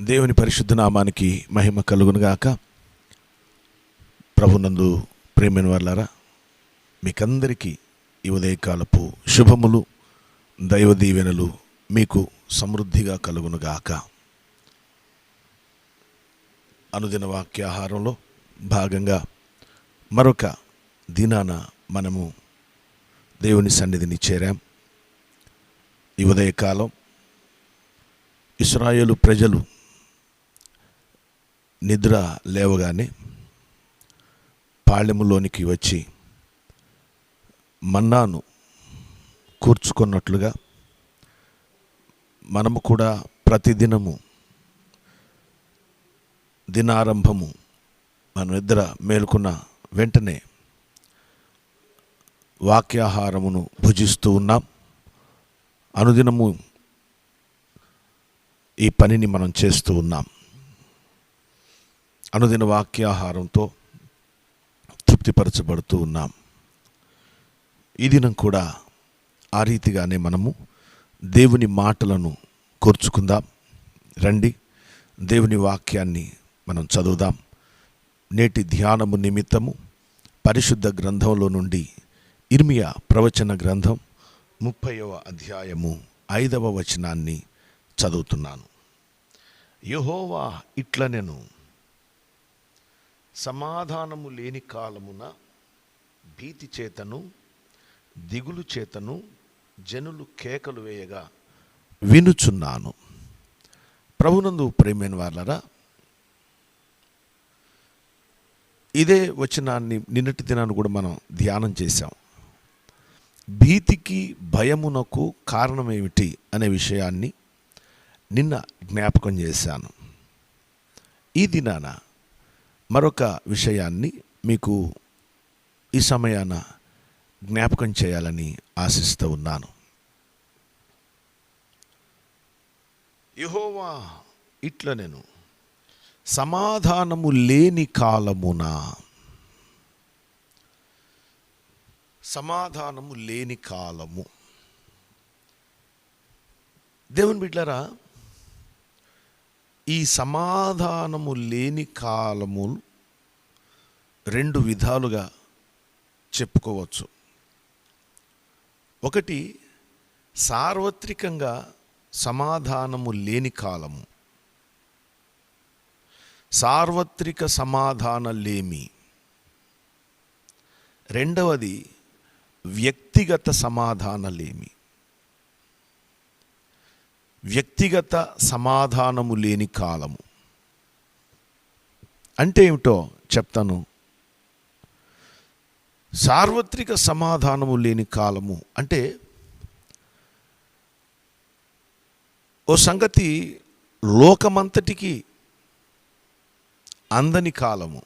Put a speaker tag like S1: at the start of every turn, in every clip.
S1: దేవుని పరిశుద్ధ నామానికి మహిమ కలుగునుగాక. ప్రభునందు ప్రేమైన వారలారా, మీకందరికీ ఈ ఉదయకాలపు శుభములు, దైవ దీవెనలు మీకు సమృద్ధిగా కలుగునుగాక. అనుదిన వాక్యాహారంలో భాగంగా మరొక దినాన మనము దేవుని సన్నిధిని చేరాం. ఈ ఉదయకాలం ఇశ్రాయేలు ప్రజలు నిద్ర లేవగానే పాళెములోనికి వచ్చి మన్నాను కూర్చుకున్నట్లుగా మనము కూడా ప్రతిదినము దినారంభము మనం నిద్ర మేలుకున్న వెంటనే వాక్యాహారమును భుజిస్తూ ఉన్నాం. అనుదినము ఈ పనిని మనం చేస్తూ ఉన్నాం. అనుదిన వాక్యాహారంతో తృప్తిపరచబడుతూ ఉన్నాం. ఈ దినం కూడా ఆ రీతిగానే మనము దేవుని మాటలను కోర్చుకుందాం. రండి, దేవుని వాక్యాన్ని మనం చదువుదాం. నేటి ధ్యానము నిమిత్తము పరిశుద్ధ గ్రంథంలో నుండి ఇర్మియా ప్రవచన గ్రంథం 30వ అధ్యాయము 5వ వచనాన్ని చదువుతున్నాను. యెహోవా ఇట్లనెను, సమాధానము లేని కాలమున భీతి చేతను దిగులు చేతను జనులు కేకలు వేయగా వినుచున్నాను. ప్రభునందు ప్రేమైన వారలారా, ఇదే వచనాన్ని నిన్నటి దినాన్ని కూడా మనం ధ్యానం చేశాం. భీతికి భయమునకు కారణమేమిటి అనే విషయాన్ని నిన్న జ్ఞాపకం చేశాను. ఈ దినాన మరొక విషయాన్ని మీకు ఈ సమయాన జ్ఞాపకం చేయాలని ఆశిస్తూ ఉన్నాను. యెహోవా ఇట్లనెను, సమాధానము లేని కాలమున, సమాధానము లేని కాలము. దేవుని బిడ్డలారా, ఈ సమాధానము లేని కాలము రెండు విధాలుగా చెప్పుకోవచ్చు. ఒకటి, సార్వత్రికంగా సమాధానము లేని కాలము, సార్వత్రిక సమాధాన లేమి. రెండవది, వ్యక్తిగత సమాధాన లేమి, వ్యక్తిగత సమాధానము లేని కాలము. అంటే ఏమిటో చెప్తాను. సార్వత్రిక సమాధానము లేని కాలము అంటే ఓ సంగతి లోకమంతటికి అందని కాలము.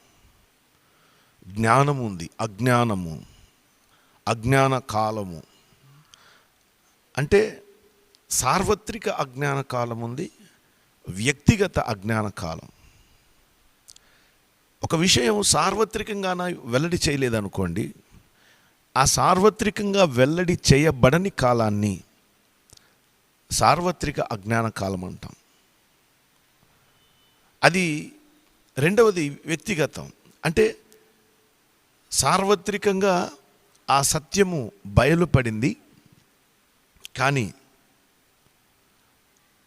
S1: జ్ఞానము ఉంది, అజ్ఞానము, అజ్ఞాన కాలము. అంటే సార్వత్రిక అజ్ఞాన కాలం ఉంది, వ్యక్తిగత అజ్ఞాన కాలం. ఒక విషయం సార్వత్రికంగా వెల్లడి చేయలేదనుకోండి, ఆ సార్వత్రికంగా వెల్లడి చేయబడని కాలాన్ని సార్వత్రిక అజ్ఞాన కాలం అంటాం. అది రెండవది వ్యక్తిగతం. అంటే సార్వత్రికంగా ఆ సత్యము బయలుపడింది, కానీ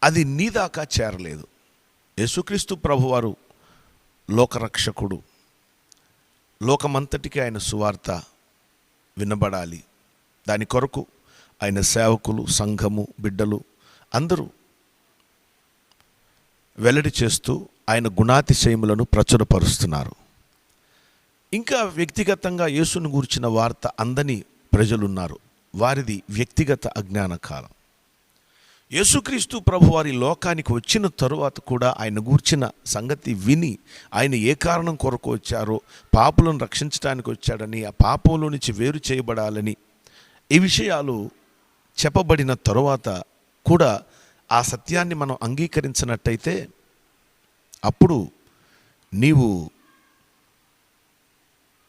S1: అది నీ దాకా చేరలేదు. యేసుక్రీస్తు ప్రభువారు లోకరక్షకుడు. లోకమంతటికి ఆయన సువార్త వినబడాలి. దాని కొరకు ఆయన సేవకులు, సంఘము, బిడ్డలు అందరూ వెల్లడి చేస్తూ ఆయన గుణాతిశయములను ప్రచురపరుస్తున్నారు. ఇంకా వ్యక్తిగతంగా యేసును గూర్చిన వార్త అందని ప్రజలున్నారు. వారిది వ్యక్తిగత అజ్ఞాన కాలం. యేసుక్రీస్తు ప్రభువారి లోకానికి వచ్చిన తరువాత కూడా ఆయన గూర్చిన సంగతి విని ఆయన ఏ కారణం కొరకు వచ్చారో, పాపులను రక్షించడానికి వచ్చాడని, ఆ పాపంలో నుంచి వేరు చేయబడాలని, ఈ విషయాలు చెప్పబడిన తరువాత కూడా ఆ సత్యాన్ని మనం అంగీకరించినట్టయితే అప్పుడు నీవు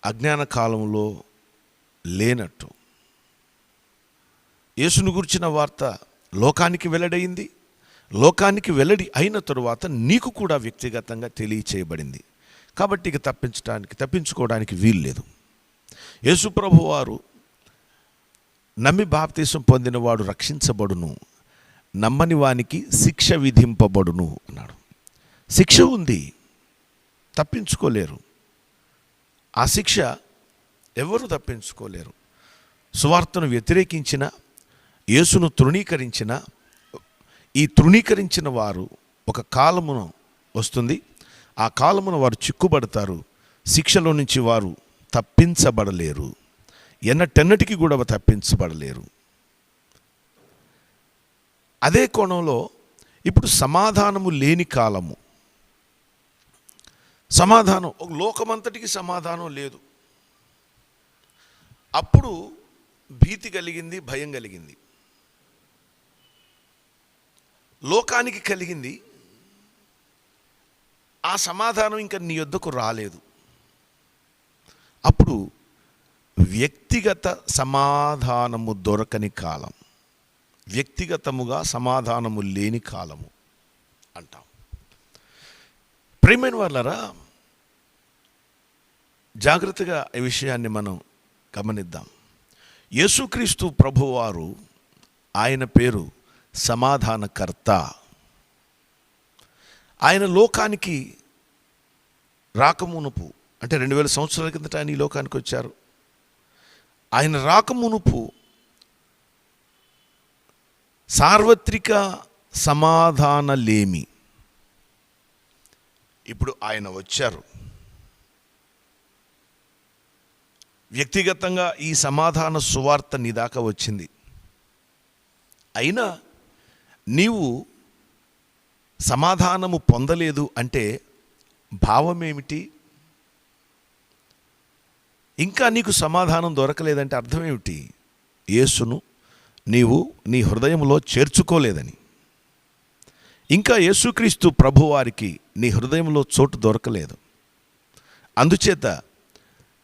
S1: అజ్ఞాన కాలంలో లేనట్టు. యేసును గురించిన వార్త లోకానికి వెల్లడైంది, లోకానికి వెల్లడి అయిన తరువాత నీకు కూడా వ్యక్తిగతంగా తెలియచేయబడింది. కాబట్టి ఇక తప్పించుకోవడానికి వీలు లేదు. యేసుప్రభు వారు నమ్మి బాప్తీసం పొందినవాడు రక్షించబడును, నమ్మని వానికి శిక్ష విధింపబడును అన్నాడు. శిక్ష ఉంది, తప్పించుకోలేరు. ఆ శిక్ష ఎవరు తప్పించుకోలేరు. సువార్తను వ్యతిరేకించిన, యేసును తృణీకరించిన, ఈ తృణీకరించిన వారు ఒక కాలమున వస్తుంది, ఆ కాలమున వారు చిక్కుబడతారు. శిక్షలో నుంచి వారు తప్పించబడలేరు, ఎన్నటెన్నటికి కూడా తప్పించబడలేరు. అదే కోణంలో ఇప్పుడు సమాధానము లేని కాలము, సమాధానం, లోకమంతటికి సమాధానం లేదు. అప్పుడు భీతి కలిగింది, భయం కలిగింది. లోకానికి కలిగింది, ఆ సమాధానం ఇంకా నీ యొద్దకు రాలేదు. అప్పుడు వ్యక్తిగత సమాధానము దొరకని కాలం, వ్యక్తిగతముగా సమాధానము లేని కాలము అంటాం. ప్రియమైన వాళ్ళరా, జాగ్రత్తగా ఈ విషయాన్ని మనం గమనిద్దాం. యేసుక్రీస్తు ప్రభువారు, ఆయన పేరు సమాధానకర్త. ఆయన లోకానికి రాకమునుపు, అంటే 2000 సంవత్సరాల కిందట ఆయన ఈ లోకానికి వచ్చారు. ఆయన రాకమునుపు సార్వత్రిక సమాధానలేమి. ఇప్పుడు ఆయన వచ్చారు. వ్యక్తిగతంగా ఈ సమాధాన సువార్త నీ దాకా వచ్చింది. అయినా నీవు సమాధానము పొందలేదు అంటే భావం ఏమిటి? ఇంకా నీకు సమాధానం దొరకలేదంటే అర్థం ఏమిటి? యేసును నీవు నీ హృదయంలో చేర్చుకోలేదని. ఇంకా యేసుక్రీస్తు ప్రభువారికి నీ హృదయంలో చోటు దొరకలేదు. అందుచేత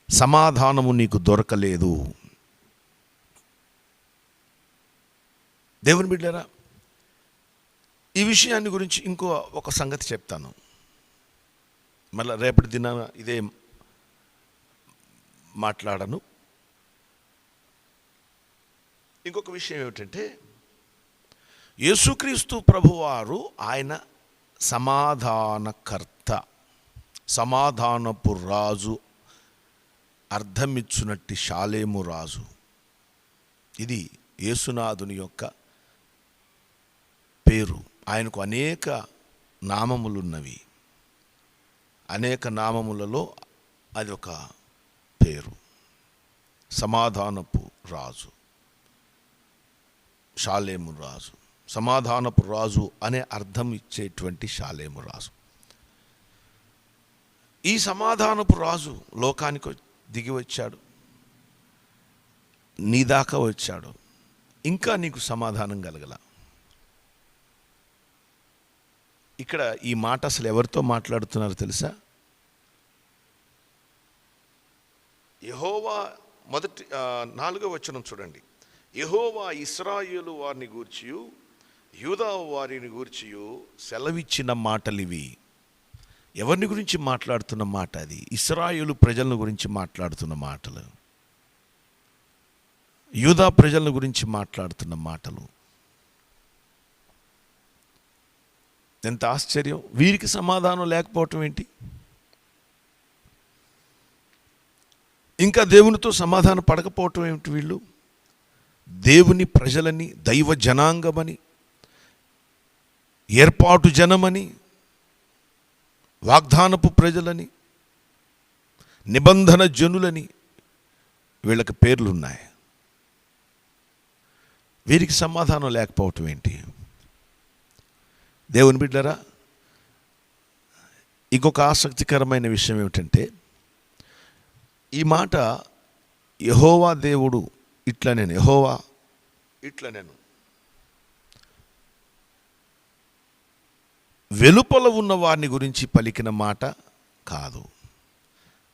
S1: సమాధానము నీకు దొరకలేదు. దేవుని బిడ్డలారా, ఈ విషయాన్ని గురించి ఒక సంగతి చెప్తాను. మళ్ళీ రేపటి దినాన ఇదే మాట్లాడను. ఇంకొక విషయం ఏమిటంటే, యేసుక్రీస్తు ప్రభువారు ఆయన సమాధానకర్త, సమాధానపు రాజు, అర్థమిచ్చునట్టి షాలేము రాజు. ఇది యేసునాథుని యొక్క పేరు. ఆయనకు అనేక నామములున్నవి. అనేక నామములలో అది ఒక పేరు. సమాధానపు రాజు, షాలేము రాజు. సమాధానపు రాజు అనే అర్థం ఇచ్చేటువంటి షాలేము రాజు. ఈ సమాధానపు రాజు లోకానికి దిగి వచ్చాడు, నీ దాకా వచ్చాడు. ఇంకా నీకు సమాధానం కలగల. ఇక్కడ ఈ మాట అసలు ఎవరితో మాట్లాడుతున్నారో తెలుసా? యెహోవా, మొదటి 4వ వచనం చూడండి. యెహోవా ఇశ్రాయేలు వారిని గూర్చియు యూదా వారిని గూర్చియు సెలవిచ్చిన మాటలివి. ఎవరిని గురించి మాట్లాడుతున్న మాట అది? ఇశ్రాయేలు ప్రజలను గురించి మాట్లాడుతున్న మాటలు, యూదా ప్రజలను గురించి మాట్లాడుతున్న మాటలు. ఎంత ఆశ్చర్యం! వీరికి సమాధానం లేకపోవటం ఏంటి? ఇంకా దేవునితో సమాధానం పడకపోవటం ఏమిటి? వీళ్ళు దేవుని ప్రజలని, దైవ జనాంగమని, ఏర్పాటు జనమని, వాగ్దానపు ప్రజలని, నిబంధన జనులని వీళ్ళకి పేర్లున్నాయి. వీరికి సమాధానం లేకపోవటం ఏంటి? దేవుని బిడ్డలారా, ఇంకొక ఆసక్తికరమైన విషయం ఏమిటంటే, ఈ మాట యెహోవా దేవుడు ఇట్లా నేను, యెహోవా ఇట్లా నేను, వెలుపల ఉన్న వారిని గురించి పలికిన మాట కాదు.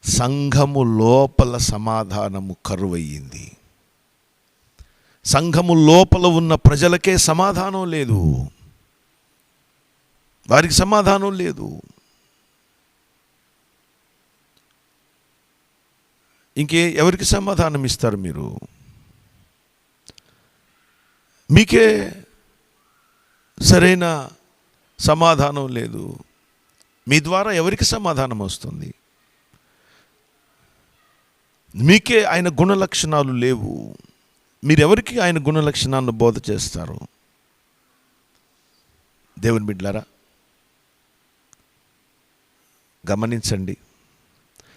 S1: సంఘము లోపల సమాధానము కరువయ్యింది. సంఘము లోపల ఉన్న ప్రజలకే సమాధానం లేదు. వారికి సమాధానం లేదు. ఎవరికి సమాధానం ఇస్తారు మీరు? మీకే సరైన సమాధానం లేదు. మీ ద్వారా ఎవరికి సమాధానం వస్తుంది? మీకే ఆయన గుణ లక్షణాలు లేవు. మీరెవరికి ఆయన గుణ లక్షణాలను బోధ చేస్తారు? దేవుని బిడ్డలారా, గమనించండి.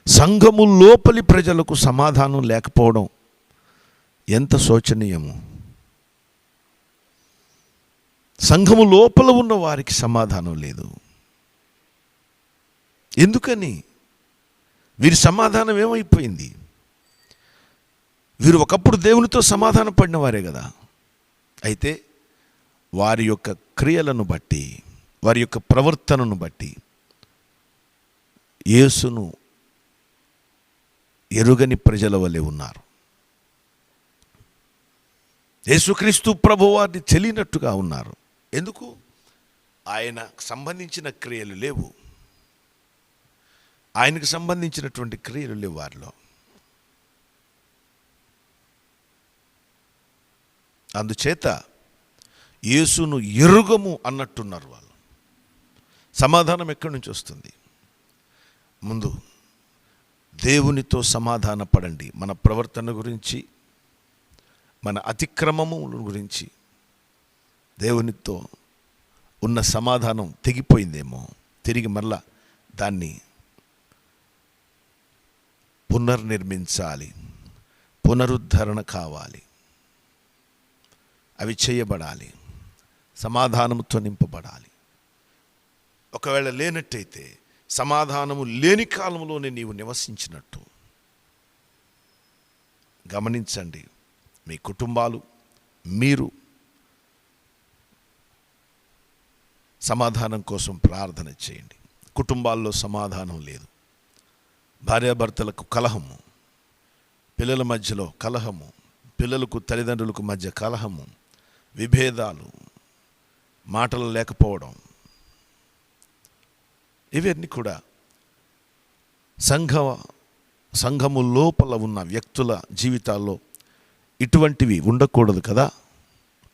S1: సంఘము లోపలి ప్రజలకు సమాధానం లేకపోవడం ఎంత శోచనీయము. సంఘము లోపల ఉన్న వారికి సమాధానం లేదు. ఎందుకని? వీరి సమాధానం ఏమైపోయింది? వీరు ఒకప్పుడు దేవునితో సమాధాన పడిన వారే కదా. అయితే వారి యొక్క క్రియలను బట్టి, వారి యొక్క ప్రవర్తనను బట్టి యేసును ఎరుగని ప్రజల వలె ఉన్నారు. యేసుక్రీస్తు ప్రభువారిని తెలియనట్టుగా ఉన్నారు. ఎందుకు? ఆయనకు సంబంధించిన క్రియలు లేవు. ఆయనకు సంబంధించినటువంటి క్రియలు లేవు వారిలో. అందుచేత యేసును ఎరుగము అన్నట్టున్నారు వాళ్ళు. సమాధానం ఎక్కడి నుంచి వస్తుంది? ముందు దేవునితో సమాధాన పడండి. మన ప్రవర్తన గురించి, మన అతిక్రమముల గురించి దేవునితో ఉన్న సమాధానం తెగిపోయిందేమో. తిరిగి మరలా దాన్ని పునర్నిర్మించాలి, పునరుద్ధరణ కావాలి. అవి చేయబడాలి, సమాధానంతో నింపబడాలి. ఒకవేళ లేనట్టయితే సమాధానము లేని కాలంలోనే నీవు నివసించినట్టు. గమనించండి, మీ కుటుంబాలు, మీరు సమాధానం కోసం ప్రార్థన చేయండి. కుటుంబాల్లో సమాధానం లేదు. భార్యాభర్తలకు కలహము, పిల్లల మధ్యలో కలహము, పిల్లలకు తల్లిదండ్రులకు మధ్య కలహము, విభేదాలు, మాటలు లేకపోవడం, ఇవన్నీ కూడా సంఘము లోపల ఉన్న వ్యక్తుల జీవితాల్లో ఇటువంటివి ఉండకూడదు కదా.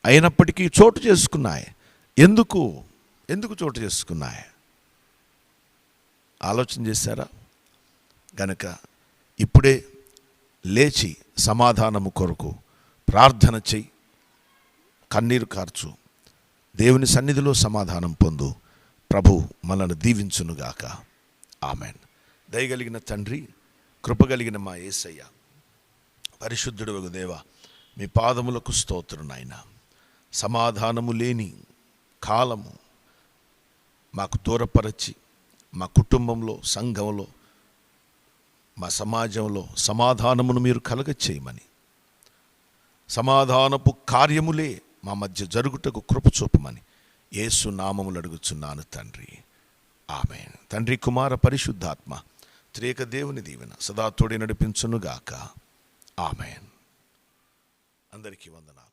S1: అయినప్పటికీ చోటు చేసుకున్నాయి. ఎందుకు చోటు చేసుకున్నాయి? ఆలోచన చేశారా? గనక ఇప్పుడే లేచి సమాధానము కొరకు ప్రార్థన చెయ్యి, కన్నీరు కార్చు, దేవుని సన్నిధిలో సమాధానం పొందు. ప్రభు మనల్ని దీవించునుగాక. ఆమెన్. దయగలిగిన తండ్రి, కృపగలిగిన మా యేసయ్య, పరిశుద్ధుడగు దేవా, మీ పాదములకు స్తోత్రం నాయన. సమాధానము లేని కాలము మాకు దూరపరచి, మా కుటుంబంలో, సంఘంలో, మా సమాజంలో సమాధానమును మీరు కలగచేయమని, సమాధానపు కార్యములే మా మధ్య జరుగుటకు కృప చూపమని యేసు నామములు అడుగుచున్నాను తండ్రి. ఆమేన్. తండ్రి, కుమార, పరిశుద్ధాత్మ త్రియేక దేవుని దీవెన సదా తోడి నడిపించునుగాక. ఆమేన్. అందరికీ వందనాలు.